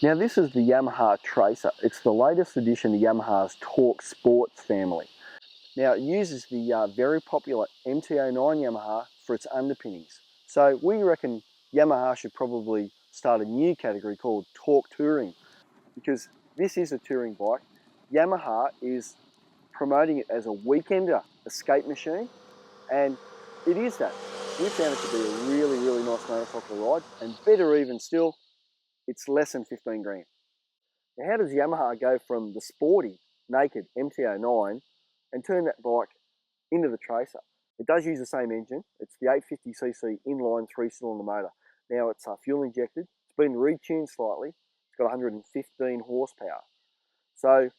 Now this is the Yamaha Tracer. It's the latest addition to Yamaha's Torque Sports family. Now it uses the very popular MT-09 Yamaha for its underpinnings. So we reckon Yamaha should probably start a new category called Torque Touring, because this is a touring bike. Yamaha is promoting it as a weekender escape machine, and it is that. We found it to be a really, really nice motorcycle ride, and better even still, it's less than 15 grand. Now how does Yamaha go from the sporty, naked MT-09 and turn that bike into the Tracer? It does use the same engine. It's the 850cc inline 3-cylinder motor. Now it's fuel injected. It's been retuned slightly. It's got 115 horsepower. So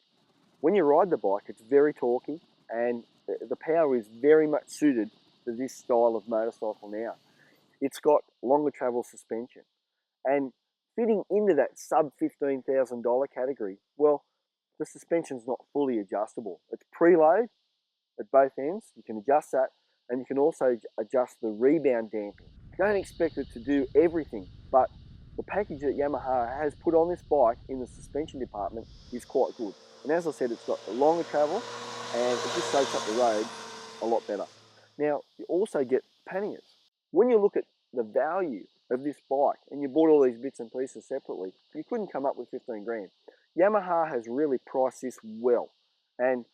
when you ride the bike, it's very torquey, and the power is very much suited to this style of motorcycle now. It's got longer travel suspension, and fitting into that sub $15,000 category, well, the suspension's not fully adjustable. It's preload at both ends. You can adjust that, and you can also adjust the rebound damping. Don't expect it to do everything, but the package that Yamaha has put on this bike in the suspension department is quite good. And as I said, it's got longer travel, and it just soaks up the road a lot better. Now, you also get panniers. When you look at the value of this bike, and you bought all these bits and pieces separately, you couldn't come up with 15 grand. Yamaha has really priced this well, and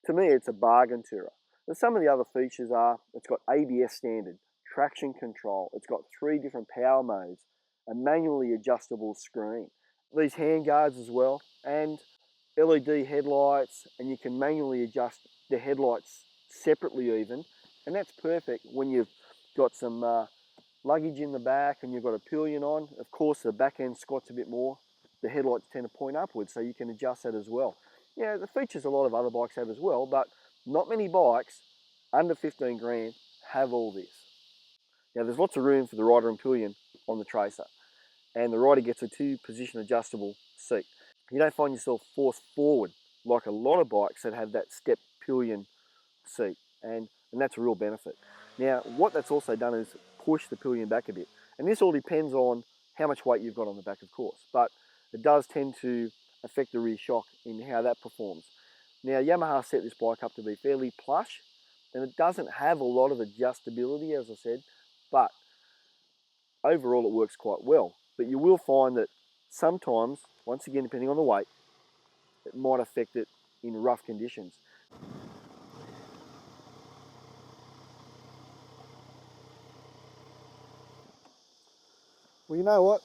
to me, it's a bargain tourer. And some of the other features are, it's got ABS standard, traction control, it's got 3 different power modes, a manually adjustable screen, these handguards as well, and LED headlights, and you can manually adjust the headlights separately even, and that's perfect when you've got some luggage in the back and you've got a pillion on. Of course, the back end squats a bit more. The headlights tend to point upwards, so you can adjust that as well. Yeah, the features a lot of other bikes have as well, but not many bikes under 15 grand have all this. Now, there's lots of room for the rider and pillion on the Tracer, and the rider gets a 2-position adjustable seat. You don't find yourself forced forward like a lot of bikes that have that step pillion seat, and that's a real benefit. Now, what that's also done is push the pillion back a bit, and this all depends on how much weight you've got on the back, of course, but it does tend to affect the rear shock in how that performs. Now, Yamaha set this bike up to be fairly plush, and it doesn't have a lot of adjustability, as I said, but overall it works quite well. But you will find that sometimes, once again, depending on the weight, it might affect it in rough conditions. Well, you know what?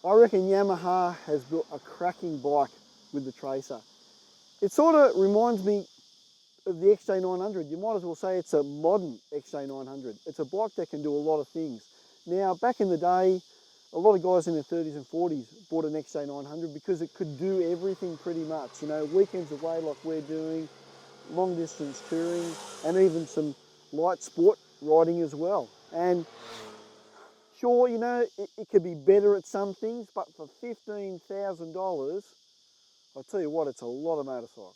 I reckon Yamaha has built a cracking bike with the Tracer. It sort of reminds me of the FJ-09. You might as well say it's a modern FJ-09. It's a bike that can do a lot of things. Now, back in the day, a lot of guys in their 30s and 40s bought an FJ-09 because it could do everything pretty much. You know, weekends away like we're doing, long distance touring, and even some light sport riding as well. And sure, you know, it could be better at some things, but for $15,000, I'll tell you what, it's a lot of motorcycle.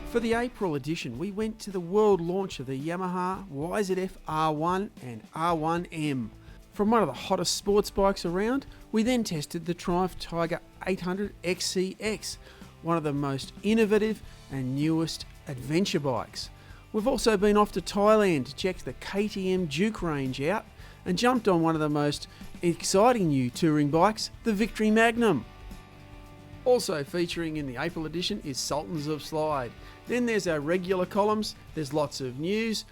For the April edition, we went to the world launch of the Yamaha YZF R1 and R1M. From one of the hottest sports bikes around, we then tested the Triumph Tiger 800 XCX, one of the most innovative and newest adventure bikes. We've also been off to Thailand to check the KTM Duke range out and jumped on one of the most exciting new touring bikes, the Victory Magnum. Also featuring in the April edition is Sultans of Slide. Then there's our regular columns, there's lots of news,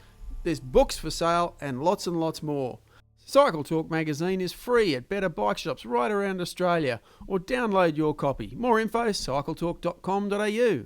there's books for sale, and lots more. Cycle Talk magazine is free at better bike shops right around Australia, or download your copy. More info, cycletalk.com.au.